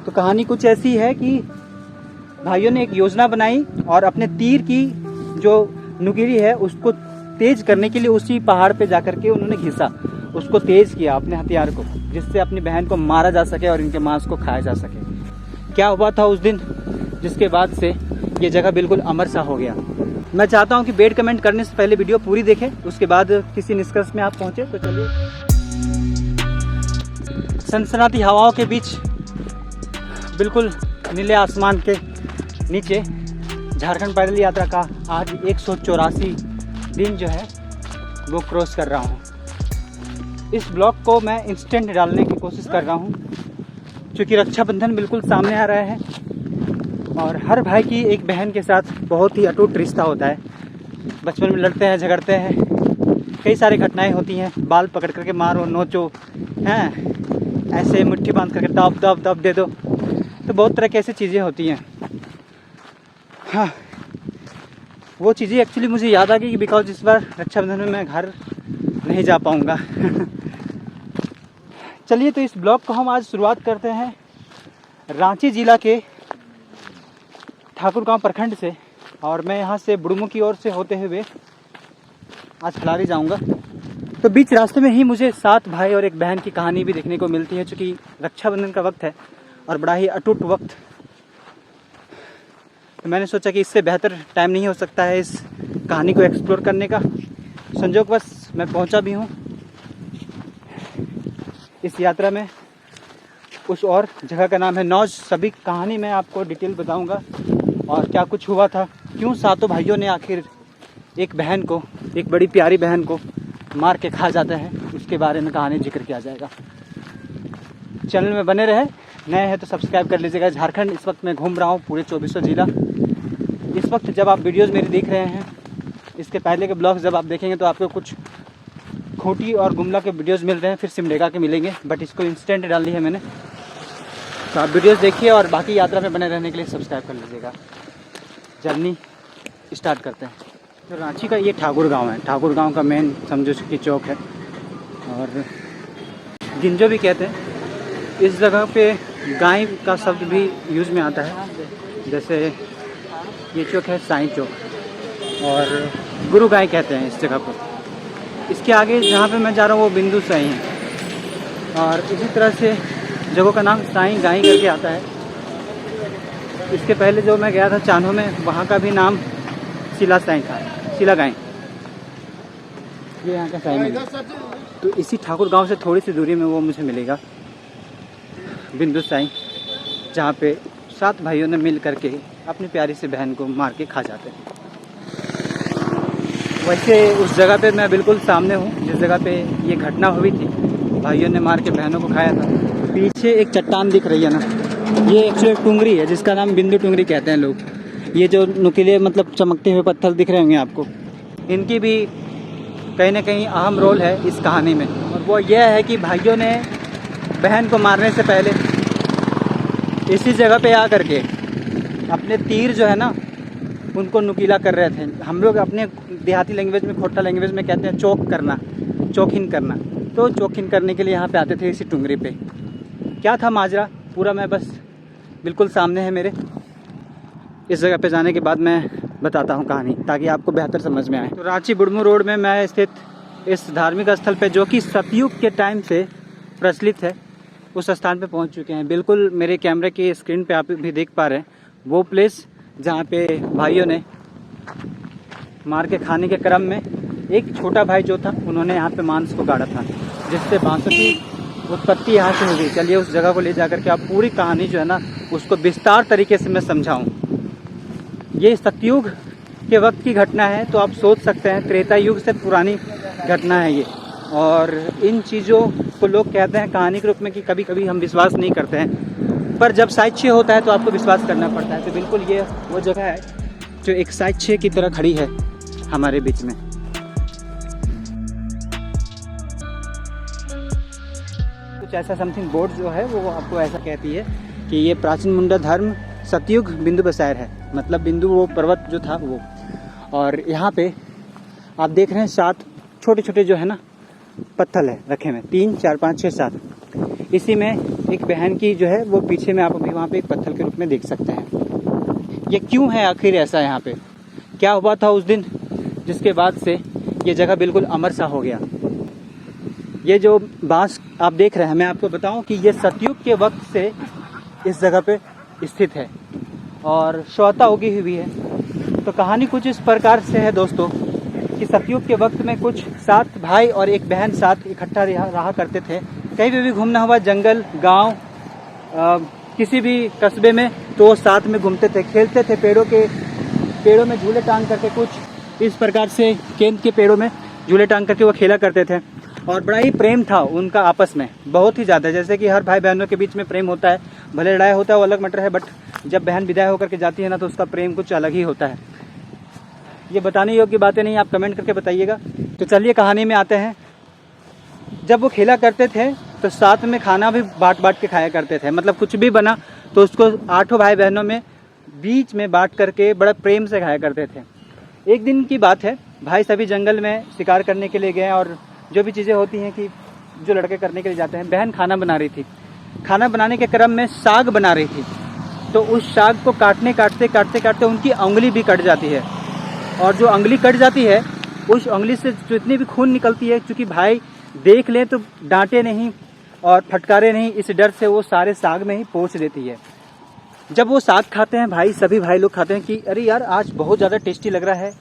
तो कहानी कुछ ऐसी है कि भाइयों ने एक योजना बनाई और अपने तीर की जो नुकीली है उसको तेज करने के लिए उसी पहाड़ पे जाकर के उन्होंने घिसा, उसको तेज किया अपने हथियार को, जिससे अपनी बहन को मारा जा सके और इनके मांस को खाया जा सके। क्या हुआ था उस दिन, जिसके बाद से ये जगह बिल्कुल अमर सा हो गया। मैं चाहता हूँ कि बेड कमेंट करने से पहले वीडियो पूरी देखें, उसके बाद किसी निष्कर्ष में आप पहुँचे। तो चलिए, सनसनाती हवाओं के बीच बिल्कुल नीले आसमान के नीचे झारखंड पैदल यात्रा का आज 184 दिन जो है वो क्रॉस कर रहा हूँ। इस ब्लॉग को मैं इंस्टेंट डालने की कोशिश कर रहा हूँ क्योंकि रक्षाबंधन बिल्कुल सामने आ रहा है और हर भाई की एक बहन के साथ बहुत ही अटूट रिश्ता होता है। बचपन में लड़ते हैं, झगड़ते हैं, कई सारी घटनाएं होती हैं, बाल पकड़ करके मारो, नोचो, हैं ऐसे मुट्ठी बांध करके दब दब दब दे दो, तो बहुत तरह की ऐसी चीज़ें होती हैं। हाँ, वो चीज़ें एक्चुअली मुझे याद आ गई बिकॉज इस बार रक्षाबंधन में मैं घर नहीं जा पाऊँगा। चलिए, तो इस ब्लॉग को हम आज शुरुआत करते हैं रांची जिला के ठाकुरगांव प्रखंड से, और मैं यहाँ से बुढ़मू की ओर से होते हुए आज खिलाड़ी जाऊँगा। तो बीच रास्ते में ही मुझे 7 भाई और एक बहन की कहानी भी देखने को मिलती है, क्योंकि रक्षाबंधन का वक्त है और बड़ा ही अटूट वक्त। तो मैंने सोचा कि इससे बेहतर टाइम नहीं हो सकता है इस कहानी को एक्सप्लोर करने का। संयोगवश मैं पहुंचा भी हूं इस यात्रा में। उस और जगह का नाम है नौज। सभी कहानी मैं आपको डिटेल बताऊंगा और क्या कुछ हुआ था, क्यों सातों भाइयों ने आखिर एक बहन को, एक बड़ी प्यारी बहन को मार के खा जाता है, उसके बारे में कहानी जिक्र किया जाएगा। चैनल में बने रहे, नए हैं तो सब्सक्राइब कर लीजिएगा। झारखंड इस वक्त मैं घूम रहा हूँ, पूरे 2400 जिला। इस वक्त जब आप वीडियोस मेरी देख रहे हैं, इसके पहले के ब्लॉग्स जब आप देखेंगे तो आपको कुछ खूंटी और गुमला के वीडियोस मिल रहे हैं, फिर सिमडेगा के मिलेंगे, बट इसको इंस्टेंट डाली है मैंने। तो आप वीडियोस देखिए और बाकी यात्रा में बने रहने के लिए सब्सक्राइब कर लीजिएगा। जर्नी स्टार्ट करते हैं। तो रांची का ये ठाकुरगांव है, ठाकुरगांव का मेन समझो कि चौक है और गिंजो भी कहते हैं। इस जगह पे गाय का शब्द भी यूज़ में आता है, जैसे ये चौक है साईं चौक और गुरु गाय कहते हैं इस जगह को। इसके आगे जहाँ पे मैं जा रहा हूँ वो बिंदु साईं है और इसी तरह से जगहों का नाम साईं गाय करके आता है। इसके पहले जो मैं गया था चान्हो में, वहाँ का भी नाम शिला साईं था, शिला गाय। ये यहाँ का साईं है। तो इसी ठाकुर गांव से थोड़ी सी दूरी में वो मुझे मिलेगा बिंदु साईं, जहाँ पे 7 भाइयों ने मिल करके अपनी प्यारी सी बहन को मार के खा जाते हैं। वैसे उस जगह पे मैं बिल्कुल सामने हूँ जिस जगह पे ये घटना हुई थी, भाइयों ने मार के बहनों को खाया था। पीछे एक चट्टान दिख रही है ना, ये एक्चुअली टुंगरी है जिसका नाम बिंदु टुंगरी कहते हैं लोग। ये जो नुकीले मतलब चमकते हुए पत्थर दिख रहे होंगे आपको, इनकी भी कहीं ना कहीं अहम रोल है इस कहानी में। और वो यह है कि भाइयों ने बहन को मारने से पहले इसी जगह पे आ करके अपने तीर जो है ना उनको नुकीला कर रहे थे। हम लोग अपने देहाती लैंग्वेज में, खोटा लैंग्वेज में कहते हैं चौक करना, चौखिन करना। तो चौखिन करने के लिए यहाँ पे आते थे इसी टुंगरी पे। क्या था माजरा पूरा मैं बस बिल्कुल सामने है मेरे। इस जगह पे जाने के बाद मैं बताता हूँ कहानी, ताकि आपको बेहतर समझ में आए। तो रांची बुढ़मू रोड में मैं स्थित इस धार्मिक स्थल पे, जो कि सतयुग के टाइम से प्रचलित है, उस स्थान पे पहुंच चुके हैं। बिल्कुल मेरे कैमरे की स्क्रीन पे आप भी देख पा रहे हैं वो प्लेस जहाँ पे भाइयों ने मार के खाने के क्रम में एक छोटा भाई जो था, उन्होंने यहाँ पे मांस को गाड़ा था, जिससे बांसों की उत्पत्ति यहाँ से हो गई। चलिए उस जगह को ले जा करके आप पूरी कहानी जो है ना उसको विस्तार तरीके से मैं समझाऊँ। ये सतयुग के वक्त की घटना है, तो आप सोच सकते हैं त्रेता युग से पुरानी घटना है ये। और इन चीज़ों को लोग कहते हैं कहानी के रूप में कि कभी कभी हम विश्वास नहीं करते हैं, पर जब साक्ष्य होता है तो आपको विश्वास करना पड़ता है। तो बिल्कुल ये वो जगह है जो एक साक्ष्य की तरह खड़ी है हमारे बीच में। कुछ ऐसा समथिंग बोर्ड जो है वो आपको ऐसा कहती है कि ये प्राचीन मुंडा धर्म सतयुग बिंदु बसायर है, मतलब बिंदु वो पर्वत जो था वो। और यहाँ पे आप देख रहे हैं 7 छोटे छोटे जो है ना पत्थर है रखे हुए, 3 4 5 6 7। इसी में एक बहन की जो है वो पीछे में आप अभी वहाँ पे एक पत्थर के रूप में देख सकते हैं। ये क्यों है आखिर ऐसा? यहाँ पे क्या हुआ था उस दिन जिसके बाद से ये जगह बिल्कुल अमर सा हो गया? ये जो बांस आप देख रहे हैं, मैं आपको बताऊं कि ये सतयुग के वक्त से इस जगह पे स्थित है और श्वेता उगी हुई है। तो कहानी कुछ इस प्रकार से है दोस्तों कि सतयुग के वक्त में कुछ 7 भाई और एक बहन साथ इकट्ठा रहा करते थे। कहीं भी घूमना हुआ, जंगल, गांव, किसी भी कस्बे में, तो वो साथ में घूमते थे, खेलते थे। पेड़ों में झूले टांग करके, कुछ इस प्रकार से केंद्र के पेड़ों में झूले टांग करके वो खेला करते थे। और बड़ा ही प्रेम था उनका आपस में, बहुत ही ज़्यादा। जैसे कि हर भाई बहनों के बीच में प्रेम होता है, भले लड़ाई होता है वो अलग मैटर है, बट जब बहन विदाई होकर के जाती है ना, तो उसका प्रेम कुछ अलग ही होता है। ये बताने योग्य बातें नहीं, आप कमेंट करके बताइएगा। तो चलिए कहानी में आते हैं। जब वो खेला करते थे तो साथ में खाना भी बांट के खाया करते थे। मतलब कुछ भी बना तो उसको 8 भाई बहनों में बीच में बांट करके बड़ा प्रेम से खाया करते थे। एक दिन की बात है, भाई सभी जंगल में शिकार करने के लिए गए और जो भी चीज़ें होती हैं कि जो लड़के करने के लिए जाते हैं, बहन खाना बना रही थी। खाना बनाने के क्रम में साग बना रही थी, तो उस साग को काटते उनकी उंगली भी कट जाती है। और जो उंगली कट जाती है, उस उंगली से जितनी भी खून निकलती है, क्योंकि भाई देख ले तो डांटे नहीं और फटकारे नहीं, इस डर से वो सारे साग में ही पोंछ देती है। जब वो साग खाते हैं भाई, सभी भाई लोग खाते हैं कि अरे यार आज बहुत ज़्यादा टेस्टी लग रहा है,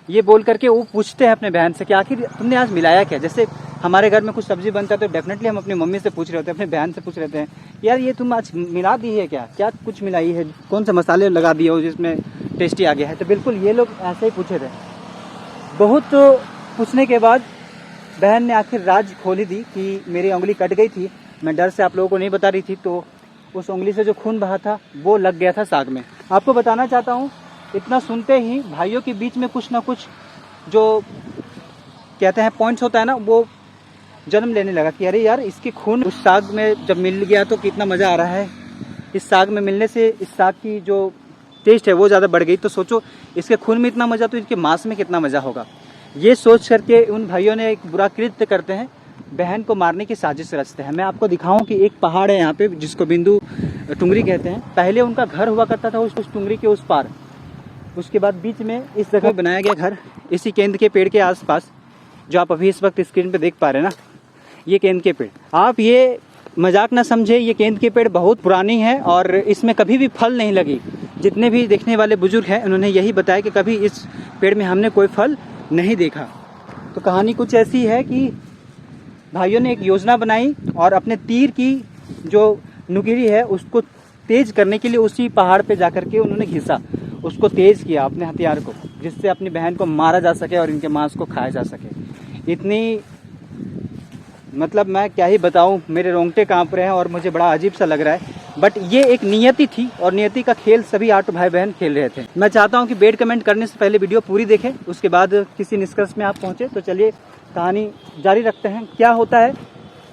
ये बोल करके वो पूछते हैं अपने बहन से कि आखिर तुमने आज मिलाया क्या। जैसे हमारे घर में कुछ सब्जी बनता है तो डेफिनेटली हम अपनी मम्मी से पूछ रहे होते हैं, अपने बहन से पूछ रहे हैं, यार ये तुम आज मिला दी है क्या कुछ मिलाई है, कौन से मसाले लगा दिए हो जिसमें टेस्टी आ गया है। तो बिल्कुल ये लोग ऐसे ही पूछे थे। बहुत पूछने के बाद बहन ने आखिर राज खोली दी कि मेरी उंगली कट गई थी, मैं डर से आप लोगों को नहीं बता रही थी, तो उस उंगली से जो खून बहा था वो लग गया था साग में। आपको बताना चाहता हूँ, इतना सुनते ही भाइयों के बीच में कुछ ना कुछ जो कहते हैं पॉइंट्स होता है ना, वो जन्म लेने लगा कि अरे यार इसकी खून उस साग में जब मिल गया तो कितना मज़ा आ रहा है। इस साग में मिलने से इस साग की जो टेस्ट है वो ज़्यादा बढ़ गई, तो सोचो इसके खून में इतना मज़ा तो इसके मांस में कितना मज़ा होगा। ये सोच करके उन भाइयों ने एक बुरा कृत्य करते हैं, बहन को मारने की साजिश रचते हैं। मैं आपको दिखाऊं कि एक पहाड़ है यहाँ पे जिसको बिंदु टुंगरी कहते हैं। पहले उनका घर हुआ करता था उस टुंगरी के उस पार, उसके बाद बीच में इस जगह बनाया गया घर, इसी केंद्र के पेड़ के आसपास, जो आप अभी इस वक्त स्क्रीन पे देख पा रहे हैं ना, ये केंद्र के पेड़। आप ये मजाक ना समझे, ये केंद्र के पेड़ बहुत पुरानी है और इसमें कभी भी फल नहीं लगी। जितने भी देखने वाले बुजुर्ग हैं उन्होंने यही बताया कि कभी इस पेड़ में हमने कोई फल नहीं देखा। तो कहानी कुछ ऐसी है कि भाइयों ने एक योजना बनाई और अपने तीर की जो नुकीली है उसको तेज करने के लिए उसी पहाड़ पे जाकर के उन्होंने घिसा, उसको तेज किया अपने हथियार को, जिससे अपनी बहन को मारा जा सके और इनके मांस को खाया जा सके। इतनी मतलब मैं क्या ही बताऊं, मेरे रोंगटे कांप रहे हैं और मुझे बड़ा अजीब सा लग रहा है। बट ये एक नियति थी और नियति का खेल सभी 8 भाई बहन खेल रहे थे। मैं चाहता हूं कि बेड कमेंट करने से पहले वीडियो पूरी देखें, उसके बाद किसी निष्कर्ष में आप पहुंचे। तो चलिए कहानी जारी रखते हैं। क्या होता है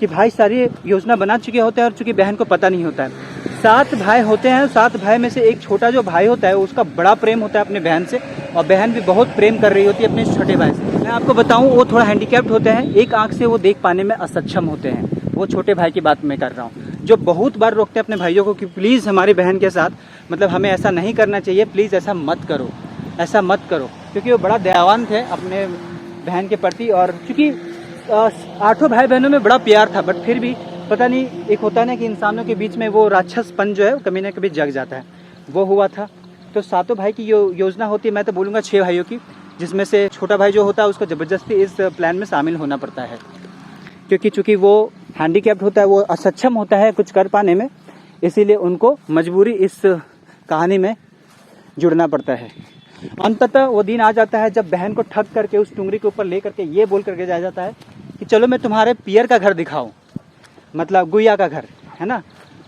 कि भाई सारी योजना बना चुके होते हैं और चूंकि बहन को पता नहीं होता है। 7 भाई होते हैं, 7 भाई में से एक छोटा जो भाई होता है उसका बड़ा प्रेम होता है अपने बहन से, और बहन भी बहुत प्रेम कर रही होती है अपने छोटे भाई से। मैं आपको बताऊं, वो थोड़ा हैंडीकैप्ड होते हैं, एक आंख से वो देख पाने में असक्षम होते हैं। वो छोटे भाई की बात मैं कर रहा हूँ, जो बहुत बार रोकते हैं अपने भाइयों को कि प्लीज़ हमारी बहन के साथ, मतलब हमें ऐसा नहीं करना चाहिए, प्लीज़ ऐसा मत करो, ऐसा मत करो। क्योंकि वो बड़ा दयावान थे अपने बहन के प्रति, और चूँकि 8 भाई बहनों में बड़ा प्यार था, बट फिर भी पता नहीं, एक होता है ना कि इंसानों के बीच में वो राक्षसपन जो है कभी ना कभी जग जाता है, वो हुआ था। तो 7 भाई की योजना होती है, मैं तो बोलूँगा 6 भाइयों की, जिसमें से छोटा भाई जो होता है उसको ज़बरदस्ती इस प्लान में शामिल होना पड़ता है, क्योंकि चूँकि वो हैंडीकैप्ड होता है, वो असक्षम होता है कुछ कर पाने में, इसीलिए उनको मजबूरी इस कहानी में जुड़ना पड़ता है। अंततः वो दिन आ जाता है जब बहन को ठग करके उस टुंगरी के ऊपर ले करके ये बोल करके जाया जाता है कि चलो मैं तुम्हारे पियर का घर दिखाऊं, मतलब गुइया का घर है ना।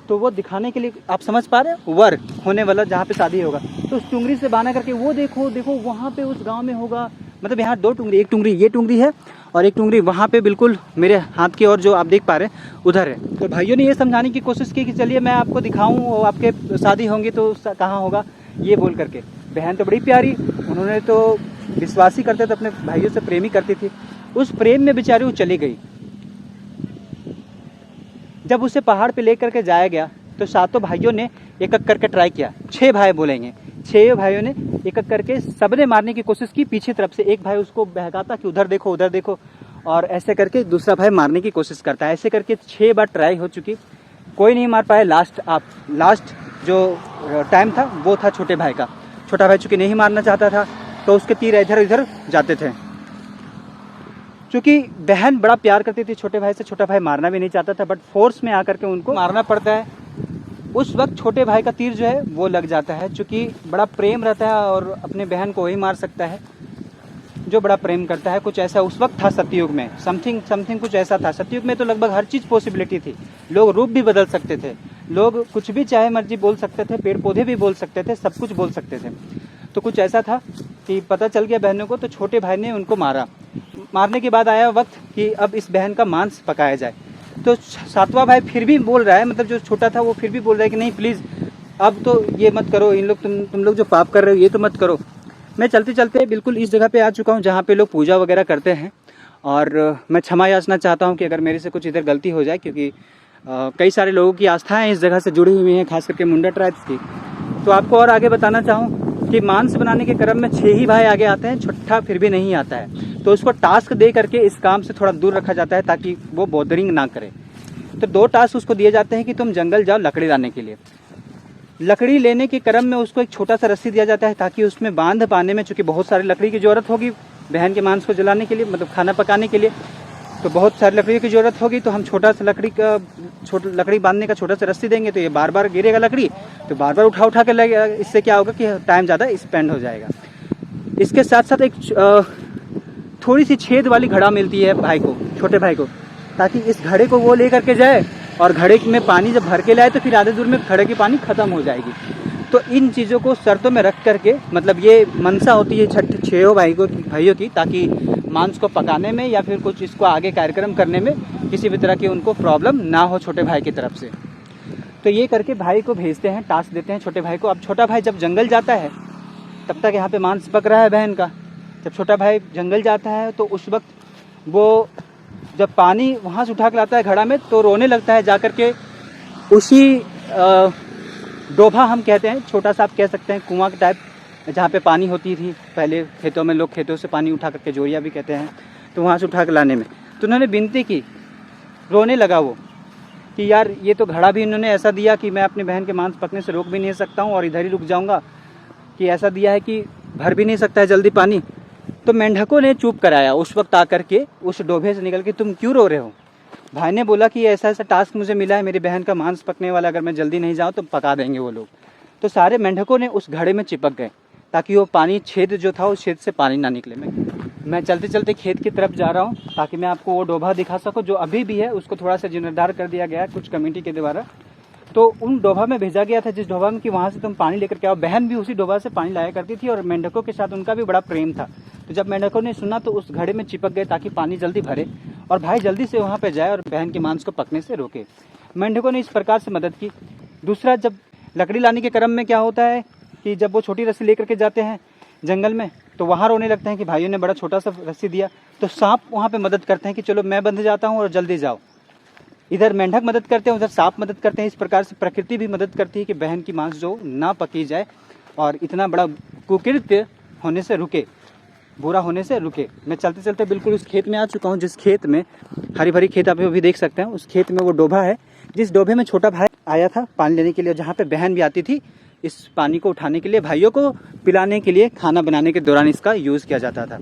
तो वो दिखाने के लिए, आप समझ पा रहे हैं, वर होने वाला जहाँ पे शादी होगा, तो उस टुंगरी से बहाना करके वो देखो वहाँ पे उस गांव में होगा। मतलब यहाँ 2 टुंगरी, एक टुंगरी ये टुंगरी है और एक टुंगरी वहाँ पे बिल्कुल मेरे हाथ की ओर जो आप देख पा रहे हैं उधर है। तो भाइयों ने ये समझाने की कोशिश की कि चलिए मैं आपको दिखाऊँ, आपके शादी होंगी तो कहाँ होगा, ये बोल करके। बहन तो बड़ी प्यारी, उन्होंने तो विश्वास ही करते थे, अपने भाइयों से प्रेम ही करती थी। उस प्रेम में बेचारी वो चली गई। जब उसे पहाड़ पे लेकर के जाया गया तो सातों भाइयों ने एक एक करके ट्राई किया। 6 भाई बोलेंगे, 6 भाइयों ने एक एक करके सबने मारने की कोशिश की पीछे तरफ से। एक भाई उसको बहकाता कि उधर देखो उधर देखो, और ऐसे करके दूसरा भाई मारने की कोशिश करता है। ऐसे करके 6 बार ट्राई हो चुकी, कोई नहीं मार पाया। लास्ट जो टाइम था वो था छोटे भाई का। छोटा भाई चूँकि नहीं मारना चाहता था तो उसके तीर इधर उधर जाते थे। चूँकि बहन बड़ा प्यार करती थी छोटे भाई से, छोटा भाई मारना भी नहीं चाहता था, बट फोर्स में आकर के उनको मारना पड़ता है। उस वक्त छोटे भाई का तीर जो है वो लग जाता है। चूँकि बड़ा प्रेम रहता है और अपने बहन को वही मार सकता है जो बड़ा प्रेम करता है। कुछ ऐसा उस वक्त था सतयुग में, समथिंग कुछ ऐसा था। सतयुग में तो लगभग हर चीज़ पॉसिबिलिटी थी। लोग रूप भी बदल सकते थे, लोग कुछ भी चाहे मर्जी बोल सकते थे, पेड़ पौधे भी बोल सकते थे, सब कुछ बोल सकते थे। तो कुछ ऐसा था कि पता चल गया बहनों को, तो छोटे भाई ने उनको मारा। मारने के बाद आया वक्त कि अब इस बहन का मांस पकाया जाए। तो सातवां भाई फिर भी बोल रहा है, मतलब जो छोटा था वो फिर भी बोल रहा है कि नहीं प्लीज़ अब तो ये मत करो, इन लोग तुम लोग जो पाप कर रहे हो ये तो मत करो। मैं चलते चलते बिल्कुल इस जगह पे आ चुका हूँ जहाँ पे लोग पूजा वगैरह करते हैं, और मैं क्षमा याचना चाहता हूँ कि अगर मेरे से कुछ इधर गलती हो जाए, क्योंकि कई सारे लोगों की आस्थाएं इस जगह से जुड़ी हुई हैं, खास करके मुंडा ट्राइब्स की। तो आपको और आगे बताना चाहूँ कि मांस बनाने के क्रम में 6 ही भाई आगे आते हैं, छठा फिर भी नहीं आता है। तो उसको टास्क दे करके इस काम से थोड़ा दूर रखा जाता है ताकि वो बॉदरिंग ना करे। तो 2 टास्क उसको दिए जाते हैं कि तुम जंगल जाओ लकड़ी लाने के लिए। लकड़ी लेने के क्रम में उसको एक छोटा सा रस्सी दिया जाता है ताकि उसमें बांध पाने में, चूँकि बहुत सारी लकड़ी की ज़रूरत होगी बहन के मांस को जलाने के लिए, मतलब खाना पकाने के लिए, तो बहुत सारी लकड़ी की ज़रूरत होगी। तो हम छोटा सा लकड़ी बांधने का छोटा सा रस्सी देंगे तो ये बार बार गिरेगा लकड़ी, तो बार बार उठा के लगेगा। इससे क्या होगा कि टाइम ज़्यादा स्पेंड हो जाएगा। इसके साथ साथ एक थोड़ी सी छेद वाली घड़ा मिलती है भाई को, छोटे भाई को, ताकि इस घड़े को वो ले करके जाए और घड़े में पानी जब भर के लाए तो फिर आधे दूर में घड़े की पानी ख़त्म हो जाएगी। तो इन चीज़ों को शर्तों में रख करके, मतलब ये मनसा होती है 6 भाइयों की, ताकि मांस को पकाने में या फिर कुछ इसको आगे कार्यक्रम करने में किसी भी तरह की उनको प्रॉब्लम ना हो छोटे भाई की तरफ से। तो ये करके भाई को भेजते हैं, टास्क देते हैं छोटे भाई को। अब छोटा भाई जब जंगल जाता है तब तक यहाँ पे मांस पक रहा है बहन का। जब छोटा भाई जंगल जाता है तो उस वक्त वो जब पानी वहाँ से उठा के लाता है घड़ा में तो रोने लगता है जा करके उसी डोभा हम कहते हैं, छोटा सा आप कह सकते हैं कुआं के टाइप, जहाँ पे पानी होती थी पहले खेतों में, लोग खेतों से पानी उठा करके, जोरिया भी कहते हैं, तो वहाँ से उठा के लाने में। तो उन्होंने विनती की, रोने लगा वो कि यार ये तो घड़ा भी इन्होंने ऐसा दिया कि मैं अपनी बहन के मांस पकने से रोक भी नहीं सकता हूँ और इधर ही रुक जाऊँगा, कि ऐसा दिया है कि भर भी नहीं सकता है जल्दी पानी। तो मेंढकों ने चुप कराया उस वक्त आकर के उस डोभे से निकल के, तुम क्यों रो रहे हो? भाई ने बोला कि ऐसा ऐसा टास्क मुझे मिला है, मेरी बहन का मांस पकने वाला, अगर मैं जल्दी नहीं जाऊँ तो पका देंगे वो लोग। तो सारे मेंढकों ने उस घड़े में चिपक गए ताकि वो पानी, छेद जो था उस छेद से पानी ना निकले। मैं चलते चलते खेत की तरफ जा रहा हूँ ताकि मैं आपको वो डोभा दिखा सकूँ जो अभी भी है। उसको थोड़ा सा जीर्णोद्धार कर दिया गया है कुछ कमेटी के द्वारा। तो उन डोभा में भेजा गया था जिस डोभा में कि वहाँ से तुम पानी लेकर के आओ। बहन भी उसी डोभा से पानी लाया करती थी और मेंढकों के साथ उनका भी बड़ा प्रेम था। तो जब मेंढकों ने सुना तो उस घड़े में चिपक गए ताकि पानी जल्दी भरे और भाई जल्दी से वहाँ पे जाए और बहन के मांस को पकने से रोके। मेंढकों ने इस प्रकार से मदद की। दूसरा, जब लकड़ी लाने के क्रम में क्या होता है कि जब वो छोटी रस्सी लेकर के जाते हैं जंगल में तो वहाँ रोने लगते हैं कि भाइयों ने बड़ा छोटा सा रस्सी दिया। तो सांप वहाँ पे मदद करते हैं कि चलो मैं बंध जाता हूँ और जल्दी जाओ। इधर मेंढक मदद करते हैं, उधर सांप मदद करते हैं। इस प्रकार से प्रकृति भी मदद करती है कि बहन की मांस जो ना पकी जाए और इतना बड़ा कुकृत्य होने से रुके, बुरा होने से रुके। मैं चलते चलते बिल्कुल उस खेत में आ चुका हूँ जिस खेत में, हरी भरी खेत आप अभी देख सकते हैं, उस खेत में वो डोभा है जिस डोभे में छोटा भाई आया था पानी लेने के लिए, जहाँ पे बहन भी आती थी इस पानी को उठाने के लिए, भाइयों को पिलाने के लिए, खाना बनाने के दौरान इसका यूज़ किया जाता था।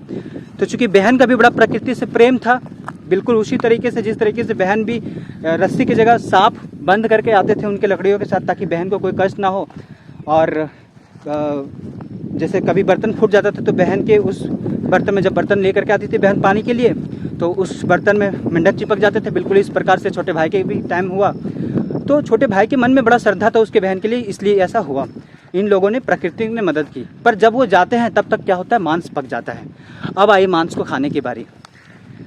तो चूंकि बहन का भी बड़ा प्रकृति से प्रेम था, बिल्कुल उसी तरीके से जिस तरीके से बहन भी रस्सी की जगह सांप बंद करके आते थे उनके लकड़ियों के साथ ताकि बहन को कोई कष्ट ना हो। और जैसे कभी बर्तन फूट जाता था तो बहन के उस बर्तन में, जब बर्तन लेकर के आती थी बहन पानी के लिए, तो उस बर्तन में मेंढक चिपक जाते थे। बिल्कुल इस प्रकार से छोटे भाई के भी टाइम हुआ। तो छोटे भाई के मन में बड़ा श्रद्धा था उसके बहन के लिए, इसलिए ऐसा हुआ। इन लोगों ने, प्रकृति ने मदद की। पर जब वो जाते हैं तब तक क्या होता है, मांस पक जाता है। अब आई मांस को खाने की बारी।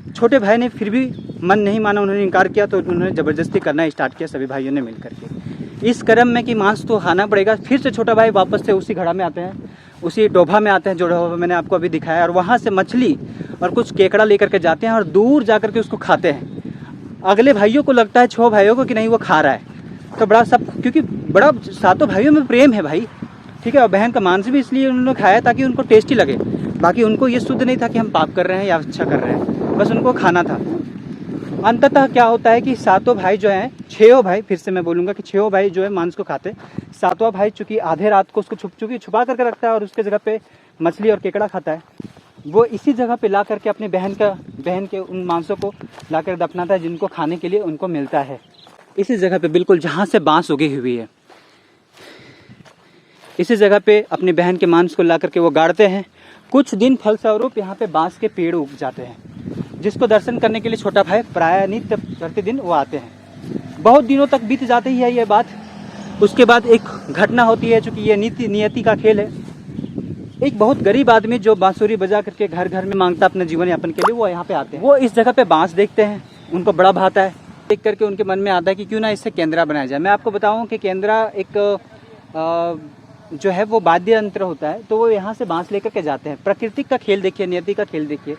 छोटे भाई ने फिर भी मन नहीं माना, उन्होंने इनकार किया, तो उन्होंने ज़बरदस्ती करना स्टार्ट किया सभी भाइयों ने मिल करके। इस क्रम में कि मांस तो खाना पड़ेगा, फिर से छोटा भाई वापस से उसी घड़ा में आते हैं, उसी डोभा में आते हैं जो डोभा मैंने आपको अभी दिखाया, और वहाँ से मछली और कुछ केकड़ा लेकर के जाते हैं और दूर जा कर के उसको खाते हैं। अगले भाइयों को लगता है 6 भाइयों को कि नहीं वो खा रहा है, तो बड़ा सब, क्योंकि बड़ा सातों भाइयों में प्रेम है भाई, ठीक है। और बहन का मांस भी इसलिए उन्होंने खाया ताकि उनको टेस्टी लगे, बाकी उनको ये शुद्ध नहीं था कि हम पाप कर रहे हैं या अच्छा कर रहे हैं, बस उनको खाना था। अंततः क्या होता है कि सातों भाई जो हैं, 6 भाई, फिर से मैं बोलूँगा कि 6 भाई जो है मांस को खाते, 7वां भाई चूँकि आधे रात को उसको छुपा करके रखता है और उसके जगह पे मछली और केकड़ा खाता है, वो इसी जगह पे ला करके अपनी बहन के उन मांसों को ला कर दफनाता है, जिनको खाने के लिए उनको मिलता है। इसी जगह पे बिल्कुल जहाँ से बांस उगी हुई है, इसी जगह पे अपनी बहन के मांस को ला करके वो गाड़ते हैं। कुछ दिन फलस्वरूप यहाँ पे बांस के पेड़ उग जाते हैं, जिसको दर्शन करने के लिए छोटा भाई प्राय नित्य प्रतिदिन वो आते हैं। बहुत दिनों तक बीत जाती है ये बात। उसके बाद एक घटना होती है, चूँकि ये नियति का खेल है। एक बहुत गरीब आदमी जो बांसुरी बजा करके घर घर में मांगता अपने जीवन यापन के लिए, वो यहाँ पे आते हैं। वो इस जगह पे बांस देखते हैं, उनको बड़ा भाता है। देख करके उनके मन में आता है कि क्यों ना इससे केंद्रा बनाया जाए। मैं आपको बताऊं कि केंद्रा एक जो है वो वाद्य यंत्र होता है, तो वो यहाँ से बांस लेकर के जाते हैं। प्रकृति का खेल देखिए, नियति का खेल देखिए।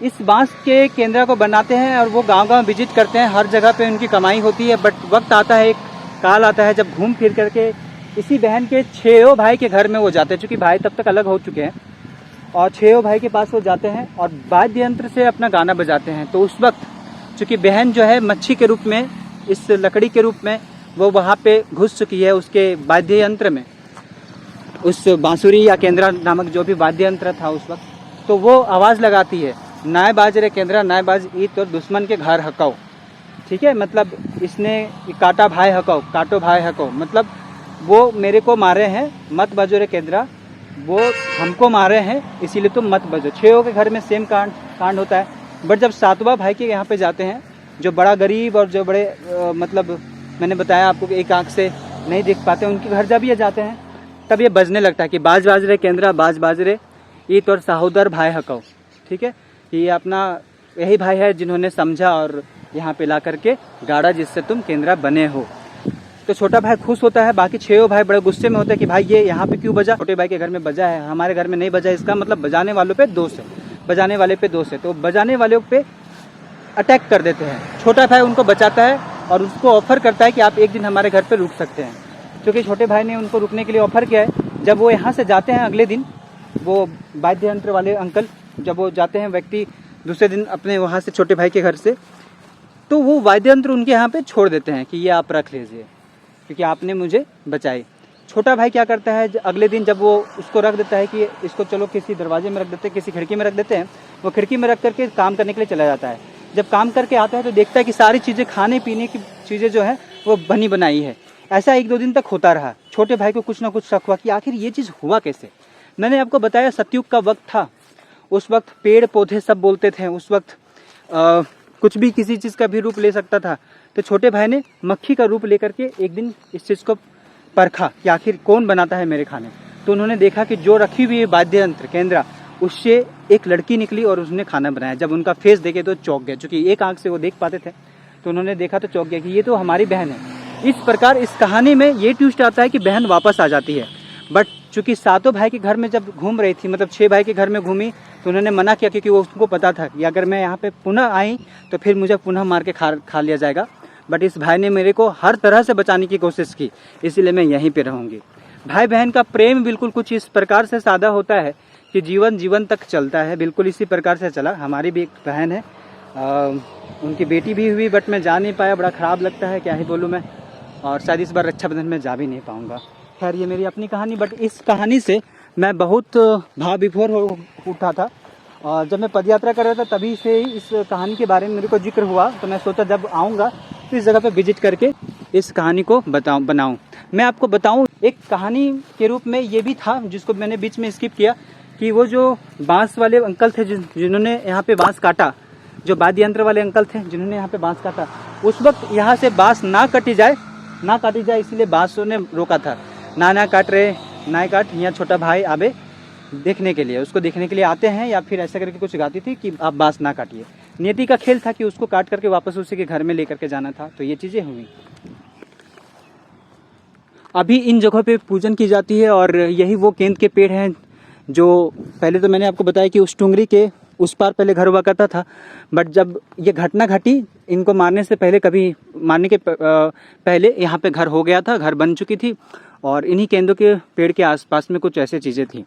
इस बांस के केंद्रा को बनाते हैं और वो गांव-गांव विजिट करते हैं, हर जगह पे उनकी कमाई होती है। बट वक्त आता है, एक काल आता है जब घूम फिर करके इसी बहन के 6 भाई के घर में वो जाते हैं, चूँकि भाई तब तक अलग हो चुके हैं, और 6 भाई के पास वो जाते हैं और वाद्य यंत्र से अपना गाना बजाते हैं। तो उस वक्त चूँकि बहन जो है मच्छी के रूप में, इस लकड़ी के रूप में वो वहाँ पे घुस चुकी है उसके वाद्य यंत्र में, उस बांसुरी या केंद्रा नामक जो भी वाद्य यंत्र था उस वक्त। तो वो आवाज़ लगाती है, नाय बाज रे केंद्रा, नाय बाज ईद और दुश्मन के घर हकाओ। ठीक है, मतलब इसने काटा भाई हकाओ, काटो भाई हकाओ, मतलब वो मेरे को मारे हैं, मत बजो रे केंद्रा, वो हमको मारे हैं इसीलिए तुम मत बजो। 6 के घर में सेम कांड होता है। बट जब 7वां भाई के यहाँ पे जाते हैं, जो बड़ा गरीब और जो बड़े मतलब मैंने बताया आपको कि एक आंख से नहीं देख पाते, उनके घर जब ये जाते हैं तब ये बजने लगता है कि बाज बाज रे केंद्रा, बाज बाज रे ईद और सहोदर भाई हकाओ। ठीक है, ये अपना यही भाई है जिन्होंने समझा और यहाँ पे ला करके गाड़ा, जिससे तुम केंद्रा बने हो। तो छोटा भाई खुश होता है, बाकी 6 भाई बड़े गुस्से में होते हैं कि भाई ये यहाँ पे क्यों बजा, छोटे भाई के घर में बजा है, हमारे घर में नहीं बजा, इसका मतलब बजाने वालों पे दोष है, बजाने वाले पे दोष है। तो बजाने वालों पे अटैक कर देते हैं। छोटा भाई उनको बचाता है और उसको ऑफर करता है कि आप एक दिन हमारे घर पे रुक सकते हैं, क्योंकि छोटे भाई ने उनको रुकने के लिए ऑफर किया है। जब वो यहाँ से जाते हैं अगले दिन, वो वाद्य यंत्र वाले अंकल जब वो जाते हैं व्यक्ति दूसरे दिन अपने वहाँ से छोटे भाई के घर से, तो वो वाद्य यंत्र उनके यहाँ पे छोड़ देते हैं कि ये आप रख लीजिए क्योंकि आपने मुझे बचाई। छोटा भाई क्या करता है, अगले दिन जब वो उसको रख देता है कि इसको चलो किसी दरवाजे में रख देते हैं, किसी खिड़की में रख देते हैं, वो खिड़की में रख करके काम करने के लिए चला जाता है। जब काम करके आता है तो देखता है कि सारी चीज़ें, खाने पीने की चीज़ें जो है वो बनी बनाई है। ऐसा 1-2 दिन तक होता रहा। छोटे भाई को कुछ ना कुछ शक हुआ कि आखिर ये चीज़ हुआ कैसे। मैंने आपको बताया सतयुग का वक्त था, उस वक्त पेड़ पौधे सब बोलते थे, उस वक्त कुछ भी किसी चीज़ का भी रूप ले सकता था। तो छोटे भाई ने मक्खी का रूप लेकर के एक दिन इस चीज़ को परखा कि आखिर कौन बनाता है मेरे खाने। तो उन्होंने देखा कि जो रखी हुई है वाद्य यंत्र केंद्रा, उससे एक लड़की निकली और उसने खाना बनाया। जब उनका फेस देखे तो चौंक गए, क्योंकि एक आंख से वो देख पाते थे, तो उन्होंने देखा तो चौंक गया कि ये तो हमारी बहन है। इस प्रकार इस कहानी में ये ट्विस्ट आता है कि बहन वापस आ जाती है। बट चूंकि 7 भाई के घर में जब घूम रही थी, मतलब 6 भाई के घर में घूमी, तो उन्होंने मना किया क्योंकि वो उसको पता था कि अगर मैं यहाँ पे पुनः आई तो फिर मुझे पुनः मार के खा लिया जाएगा। बट इस भाई ने मेरे को हर तरह से बचाने की कोशिश की, इसीलिए मैं यहीं पे रहूँगी। भाई बहन का प्रेम बिल्कुल कुछ इस प्रकार से सादा होता है कि जीवन तक चलता है। बिल्कुल इसी प्रकार से चला। हमारी भी एक बहन है, उनकी बेटी भी हुई, बट मैं जा नहीं पाया, बड़ा ख़राब लगता है, क्या ही बोलूँ मैं। और शायद इस बार रक्षाबंधन में जा भी नहीं पाऊँगा। खैर ये मेरी अपनी कहानी। बट इस कहानी से मैं बहुत भाव विभोर हो उठा था, और जब मैं पदयात्रा कर रहा था तभी से ही इस कहानी के बारे में मेरे को जिक्र हुआ। तो मैं सोचा जब आऊँगा तो इस जगह पे विजिट करके इस कहानी को बनाऊं। मैं आपको बताऊं, एक कहानी के रूप में ये भी था जिसको मैंने बीच में स्किप किया, कि वो जो बांस वाले अंकल थे जिन्होंने यहाँ पे बांस काटा, जो वाद्य यंत्र वाले अंकल थे जिन्होंने यहाँ पे बांस काटा, उस वक्त यहाँ से बांस ना काटी जाए इसलिए बांसों ने रोका था। ना काट रहे, ना काट, यहाँ छोटा भाई आबे देखने के लिए, उसको देखने के लिए आते हैं, या फिर ऐसा करके कुछ गाती थी कि आप बांस ना काटिए। नियति का खेल था कि उसको काट करके वापस उसी के घर में लेकर के जाना था। तो ये चीज़ें हुई। अभी इन जगहों पे पूजन की जाती है, और यही वो केंद्र के पेड़ हैं जो पहले तो मैंने आपको बताया कि उस टुंगरी के उस पार पहले घर हुआ करता था, बट जब ये घटना घटी इनको मारने से पहले, कभी मारने के पहले यहाँ पे घर हो गया था, घर बन चुकी थी और इन्हीं केंदों के पेड़ के आसपास में कुछ ऐसी चीज़ें थी।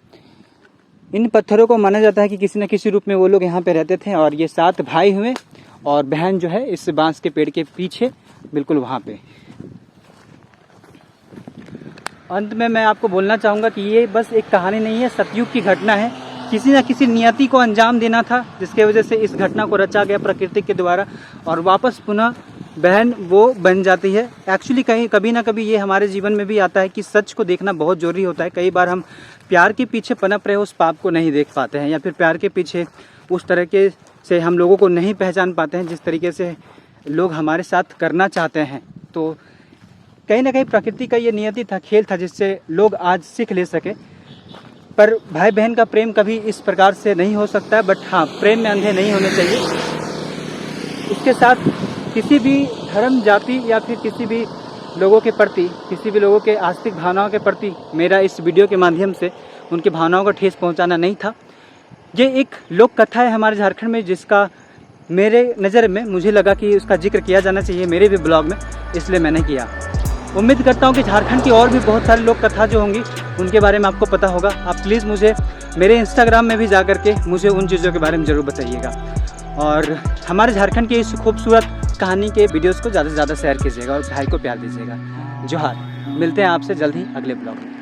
इन पत्थरों को माना जाता है कि किसी न किसी रूप में वो लोग यहाँ पे रहते थे और ये 7 भाई हुए और बहन जो है इस बांस के पेड़ के पीछे बिल्कुल वहाँ पे। अंत में मैं आपको बोलना चाहूँगा कि ये बस एक कहानी नहीं है, सतयुग की घटना है। किसी न किसी नियति को अंजाम देना था जिसके वजह से इस घटना को रचा गया प्रकृति के द्वारा और वापस पुनः बहन वो बन जाती है। एक्चुअली कभी ना कभी ये हमारे जीवन में भी आता है कि सच को देखना बहुत ज़रूरी होता है। कई बार हम प्यार के पीछे पनप रहे उस पाप को नहीं देख पाते हैं, या फिर प्यार के पीछे उस तरीके से हम लोगों को नहीं पहचान पाते हैं जिस तरीके से लोग हमारे साथ करना चाहते हैं। तो कहीं ना कहीं प्रकृति का ये नियति था, खेल था, जिससे लोग आज सीख ले सके। पर भाई बहन का प्रेम कभी इस प्रकार से नहीं हो सकता है, बट हाँ, प्रेम में अंधे नहीं होने चाहिए। इसके साथ किसी भी धर्म, जाति या फिर किसी भी लोगों के प्रति, किसी भी लोगों के आस्तिक भावनाओं के प्रति मेरा इस वीडियो के माध्यम से उनकी भावनाओं को ठेस पहुंचाना नहीं था। ये एक लोक कथा है हमारे झारखंड में, जिसका मेरे नज़र में मुझे लगा कि उसका जिक्र किया जाना चाहिए मेरे भी ब्लॉग में, इसलिए मैंने किया। उम्मीद करता हूँ कि झारखंड की और भी बहुत सारी लोक कथा जो होंगी उनके बारे में आपको पता होगा। आप प्लीज़ मुझे मेरे इंस्टाग्राम में भी जा करके मुझे उन चीज़ों के बारे में ज़रूर बताइएगा और हमारे झारखंड की इस खूबसूरत कहानी के वीडियोस को ज़्यादा से ज़्यादा शेयर कीजिएगा और भाई को प्यार दीजिएगा। जोहार। मिलते हैं आपसे जल्द ही अगले ब्लॉग में।